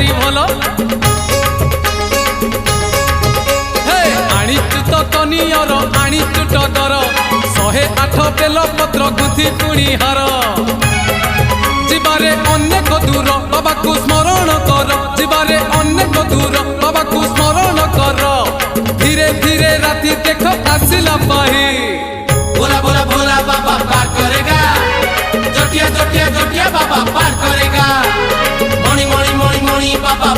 भारी भलो आनीचु तो कनियर आनीचु टगर 108 बेल पत्र गुथि पुणी हार जीवारे अनेक दूर बाबा को स्मरण कर जीवारे अनेक दूर बाबा को स्मरण कर धीरे धीरे राति देख आसिला पाही बोला बोला बोला बाबा पार करेगा जटिया जटिया जटिया बाबा पार करेगा मणि मणि मणि मणि बाबा